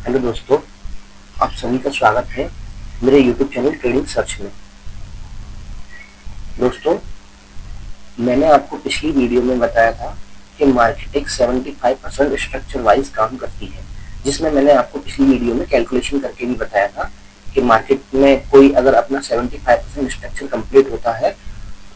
Hello दोस्तों, आप सभी का स्वागत है मेरे YouTube चैनल ट्रेडिंग सर्च में। दोस्तों, मैंने आपको पिछली वीडियो में बताया था कि मार्केट एक 75% स्ट्रक्चर वाइज काम करती है, जिसमें मैंने आपको पिछली वीडियो में कैलकुलेशन करके भी बताया था कि मार्केट में कोई अगर अपना 75% स्ट्रक्चर कंप्लीट होता है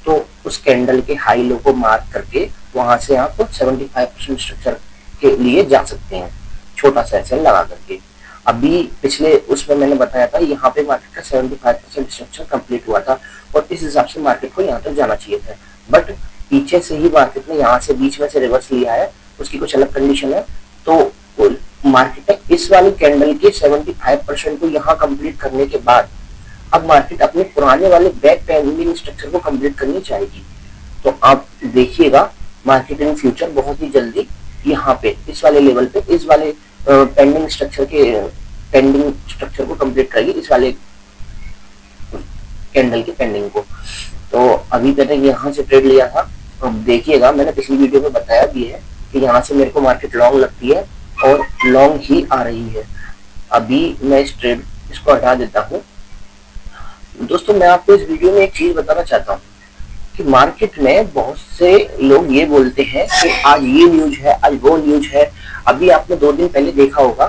तो उस कैंडल के हाई लो को मार्क करके वहां से आप 75% स्ट्रक्चर के लिए जा सकते हैं, छोटा सा एसएल लगा करके। अभी पिछले उसमें मैंने बताया था यहाँ पे मार्केट का 75% स्ट्रक्चर कंप्लीट हुआ था और इस हिसाब से मार्केट को यहाँ तक जाना चाहिए था, बट पीछे से ही मार्केट ने यहाँ से बीच में से रिवर्स लिया है, उसकी कुछ अलग कंडीशन है। तो मार्केट इस वाली कैंडल के 75% को यहाँ कंप्लीट करने के बाद अब मार्केट अपने पुराने वाले बैक पेंडिंग स्ट्रक्चर को कंप्लीट करनी चाहेगी। तो आप देखिएगा मार्केट इन फ्यूचर बहुत ही जल्दी यहाँ पे इस वाले लेवल पे इस वाले पेंडिंग स्ट्रक्चर को कंप्लीट करेगी, इस वाले कैंडल के पेंडिंग को। तो अभी मैंने यहाँ से ट्रेड लिया था, अब देखिएगा मैंने पिछली वीडियो में बताया भी है कि यहाँ से मेरे को मार्केट लॉन्ग लगती है और लॉन्ग ही आ रही है। अभी मैं इस ट्रेड इसको हटा देता हूँ। दोस्तों, मैं आपको इस वीडियो में एक चीज बताना चाहता हूँ कि मार्केट में बहुत से लोग ये बोलते हैं कि आज ये न्यूज है, आज वो न्यूज है। अभी आपने 2 दिन पहले देखा होगा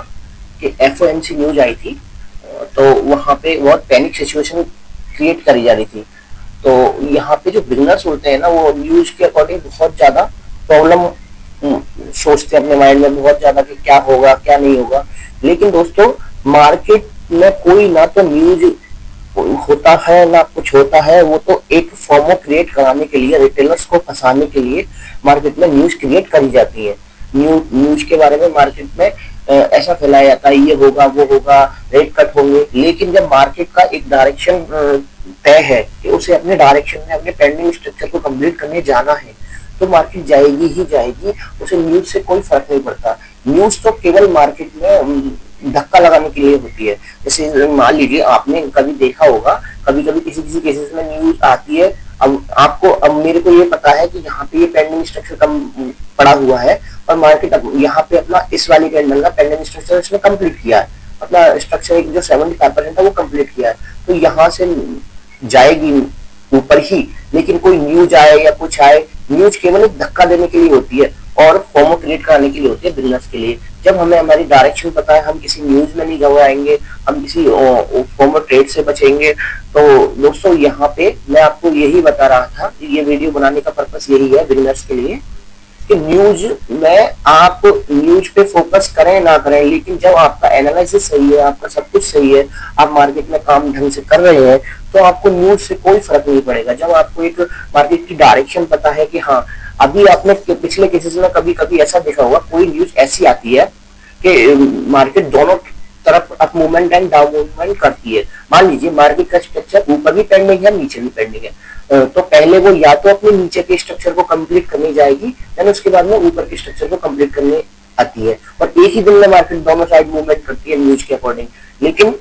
कि FOMC न्यूज आई थी, तो वहां पे बहुत पैनिक सिचुएशन क्रिएट करी जा रही थी। तो यहाँ पे जो बिगनर्स होते हैं ना, वो न्यूज के अकॉर्डिंग बहुत ज्यादा प्रॉब्लम सोचते हैं अपने माइंड में बहुत ज्यादा कि क्या होगा क्या नहीं होगा। लेकिन दोस्तों, मार्केट में कोई ना तो न्यूज होता है ना कुछ होता है, वो तो एक फॉर्मो क्रिएट कराने के लिए, रिटेलर्स को फंसाने के लिए मार्केट में न्यूज क्रिएट करी जाती है। न्यूज के बारे में मार्केट में ऐसा फैलाया जाता है ये होगा वो होगा, रेट कट होंगे। लेकिन जब मार्केट का एक डायरेक्शन तय है कि उसे अपने डायरेक्शन में अपने पेंडिंग स्ट्रक्चर को कंप्लीट करने जाना है, तो मार्केट जाएगी ही जाएगी, उसे न्यूज से कोई फर्क नहीं पड़ता। न्यूज तो केवल मार्केट में धक्का लगाने के लिए होती है। जैसे मान लीजिए आपने कभी देखा होगा, कभी कभी किसी किसी केसेस में न्यूज आती है, अब मेरे को ये पता है कि यहाँ पे ये पेंडिंग स्ट्रक्चर कम पड़ा हुआ है और मार्केट यहाँ पे अपना इस वाली कैंडल का पेंडिंग स्ट्रक्चर इसने कंप्लीट किया है, अपना स्ट्रक्चर जो 75% है वो कंप्लीट किया है, तो यहाँ से जाएगी ऊपर ही। लेकिन कोई न्यूज आए या कुछ आए, न्यूज केवल एक धक्का देने के लिए होती है और फॉर्मो क्रिएट कराने के लिए होती है बिजनेस के लिए। जब हमें हमारी डायरेक्शन पता है, हम किसी न्यूज में नहीं घबराएंगे, हम किसी फॉर्मो ट्रेड से बचेंगे। तो दोस्तों, यहाँ पे मैं आपको यही बता रहा था, ये वीडियो बनाने का पर्पस यही है बिजनेस के लिए कि न्यूज में आप न्यूज पे फोकस करें ना करें, लेकिन जब आपका एनालिसिस सही है, आपका सब कुछ सही है, आप मार्केट में काम ढंग से कर रहे हैं, तो आपको न्यूज से कोई फर्क नहीं पड़ेगा। जब आपको एक मार्केट की डायरेक्शन पता है कि हाँ, अभी आपने पिछले केसेस में कभी कभी ऐसा देखा होगा, कोई न्यूज ऐसी आती है कि मार्केट दोनों तरफ up movement and down movement करती है। मान लीजिए मार्केट का स्ट्रक्चर ऊपर भी पेंडिंग है, नीचे भी पेंडिंग है, तो पहले वो या तो अपने नीचे के स्ट्रक्चर को कंप्लीट करने जाएगी, देन उसके बाद में ऊपर के स्ट्रक्चर को कंप्लीट करने आती है, और एक ही दिन में मार्केट दोनों साइड मूवमेंट करती है न्यूज के अकॉर्डिंग। लेकिन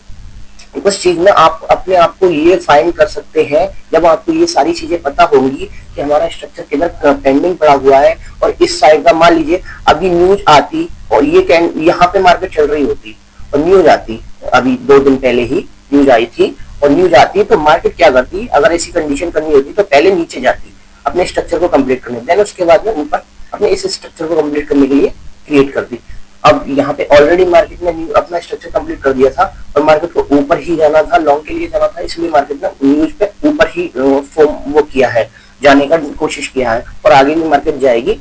उस चीज में आप अपने आप को ये फाइंड कर सकते हैं जब आपको ये सारी चीजें पता होंगी कि हमारा स्ट्रक्चर किधर पेंडिंग पड़ा हुआ है और इस साइड का। मान लीजिए अभी न्यूज आती और ये यहाँ पे मार्केट चल रही होती और न्यूज आती, अभी 2 दिन पहले ही न्यूज आई थी और न्यूज आती, तो मार्केट क्या करती, अगर ऐसी कंडीशन करनी होती तो पहले नीचे जाती अपने स्ट्रक्चर को कंप्लीट करने, देन उसके बाद में ऊपर अपने इस स्ट्रक्चर को कंप्लीट करने के लिए क्रिएट करती। अब यहाँ पे ऑलरेडी मार्केट ने अपना स्ट्रक्चर कंप्लीट कर दिया था और मार्केट को ऊपर ही जाना था, लॉन्ग के लिए जाना था, इसलिए मार्केट ने न्यूज पे ऊपर ही वो किया है, जाने का कोशिश किया है, और आगे भी मार्केट जाएगी।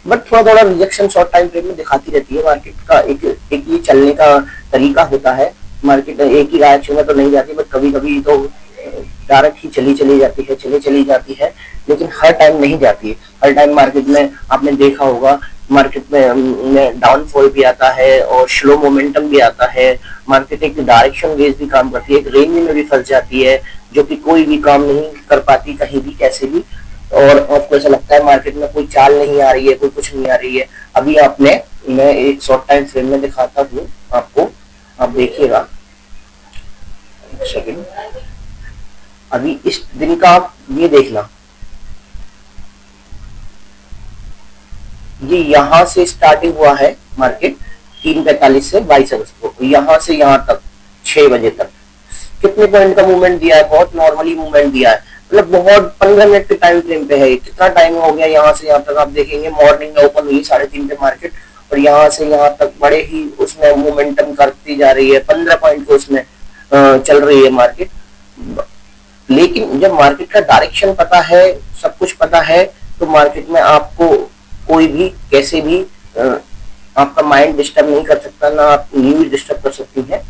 बट थोड़ा थोड़ा रिजेक्शन शॉर्ट टाइम फ्रेम में दिखाती रहती है। मार्केट का एक ये चलने का तरीका होता है, मार्केट एक ही डायरेक्शन में तो नहीं जाती, बट कभी कभी तो डायरेक्ट ही चली जाती है, लेकिन हर टाइम नहीं जाती है। हर टाइम मार्केट में आपने देखा होगा, मार्केट में डाउनफॉल भी आता है और स्लो मोमेंटम भी आता है। मार्केट एक डायरेक्शन बेस भी काम करती है, एक रेंज में भी फंस जाती है, जो कि कोई भी काम नहीं कर पाती कहीं भी कैसे भी। और आपको ऐसा लगता है मार्केट में कोई चाल नहीं आ रही है, कोई कुछ नहीं आ रही है। अभी मैं एक शॉर्ट टाइम फ्रेम में दिखाता हूँ आपको, आप देखिएगा एक सेकेंड। अभी इस दिन का आप ये देखना, ये यहाँ से स्टार्टिंग हुआ है मार्केट, 3:45 से 22 अगस्त को, यहाँ से यहाँ तक 6 बजे तक कितने पॉइंट का मूवमेंट दिया है, बहुत नॉर्मली मूवमेंट दिया है, मतलब बहुत 15 मिनट के टाइम फ्रेम पे है। कितना टाइम हो गया यहाँ से यहाँ तक, आप देखेंगे मॉर्निंग में ओपन हुई 3:30 पे मार्केट, और यहाँ से यहाँ तक बड़े ही उसमें मोमेंटम करती जा रही है, 15 पॉइंट को उसमें चल रही है मार्केट। लेकिन जब मार्केट का डायरेक्शन पता है, सब कुछ पता है, तो मार्केट में आपको कोई भी कैसे भी आपका माइंड डिस्टर्ब नहीं कर सकता, ना आप न्यूज डिस्टर्ब कर सकती हैं।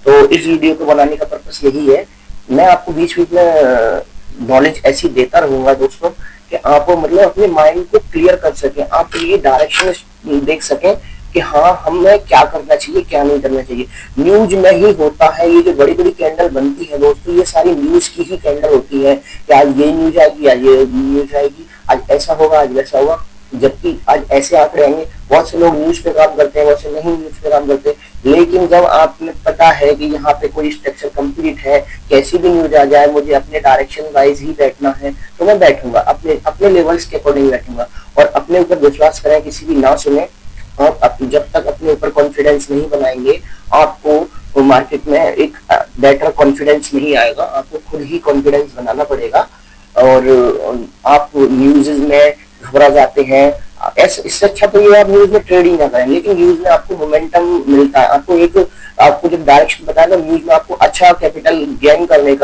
तो इस वीडियो को बनाने का पर्पस यही है, मैं आपको बीच बीच में नॉलेज ऐसी देता रहूंगा दोस्तों कि आप मतलब अपने माइंड को क्लियर कर सकें, आप ये डायरेक्शन देख सकें कि हाँ हमें क्या करना चाहिए क्या नहीं करना चाहिए। न्यूज में ही होता है, ये जो बड़ी बड़ी कैंडल बनती है दोस्तों, ये सारी न्यूज की ही कैंडल होती है कि आज ये न्यूज आएगी, आज ये न्यूज आएगी, आज ऐसा होगा, आज वैसा होगा, जबकि आज ऐसे आंकड़े आएंगे। बहुत से लोग न्यूज पे काम करते हैं, बहुत से नहीं न्यूज पे काम करते, लेकिन जब आपने पता है कि यहाँ पे कोई स्ट्रक्चर कंप्लीट है, कैसी भी न्यूज आ जाए मुझे अपने डायरेक्शन वाइज ही बैठना है, तो मैं बैठूंगा, अपने अपने लेवल्स के अकॉर्डिंग बैठूंगा, और अपने ऊपर विश्वास करें, किसी की ना सुने। और जब तक अपने ऊपर कॉन्फिडेंस नहीं बनाएंगे, आपको मार्केट में एक बेटर कॉन्फिडेंस नहीं आएगा, आपको खुद ही कॉन्फिडेंस बनाना पड़ेगा। और आप न्यूज में घबरा जाते हैं, ऐसे इससे अच्छा तो ये आप न्यूज में ट्रेड ही ना करें, लेकिन न्यूज में आपको मोमेंटम मिलता है, आपको जब डायरेक्शन बताएगा न्यूज में, आपको अच्छा कैपिटल गेन करने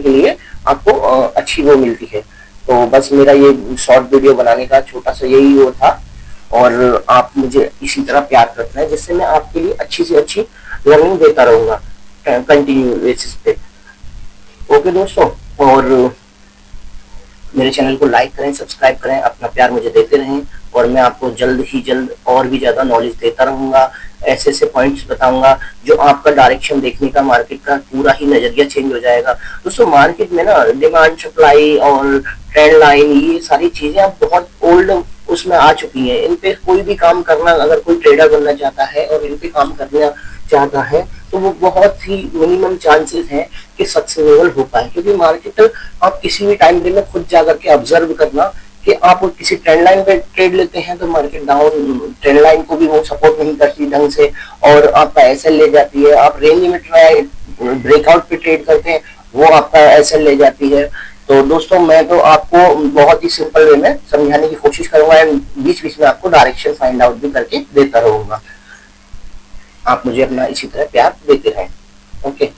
के लिए आपको अच्छी वो मिलती है। तो बस मेरा ये शॉर्ट वीडियो बनाने का छोटा सा यही वो था, और आप मुझे इसी तरह प्यार करते हैं, जिससे मैं आपके लिए अच्छी से अच्छी लर्निंग देता रहूंगा कंटिन्यू बेसिस पे। ओके दोस्तों, और मेरे चैनल को लाइक करें, सब्सक्राइब करें, अपना प्यार मुझे देते रहें, और मैं आपको जल्द ही जल्द और भी ज्यादा नॉलेज देता रहूंगा, ऐसे ऐसे पॉइंट्स बताऊंगा जो आपका डायरेक्शन देखने का, मार्केट का पूरा ही नजरिया चेंज हो जाएगा। दोस्तों मार्केट में ना डिमांड सप्लाई और ट्रेंड लाइन, ये सारी चीजें अब बहुत ओल्ड उसमें आ चुकी हैं। इन पे कोई भी काम करना, अगर कोई ट्रेडर बनना चाहता है और इन पे काम करना चाहता है, तो वो बहुत ही मिनिमम चांसेस हैं कि सक्सेसफुल हो पाए, क्योंकि मार्केट आप किसी भी टाइम फ्रेम में खुद जाकर के ऑब्जर्व करना कि आप किसी ट्रेंड लाइन पे ट्रेड लेते हैं तो मार्केट डाउन ट्रेंड लाइन को भी वो सपोर्ट नहीं करती ढंग से, और आपका एसएल ले जाती है। आप रेंज में ब्रेकआउट पे ट्रेड करते हैं, वो आपका एसएल ले जाती है। तो दोस्तों मैं तो आपको बहुत ही सिंपल वे में समझाने की कोशिश करूंगा, एंड बीच बीच में आपको डायरेक्शन फाइंड आउट भी करके देता रहूंगा। आप मुझे अपना इसी तरह प्यार देते रहें। ओके।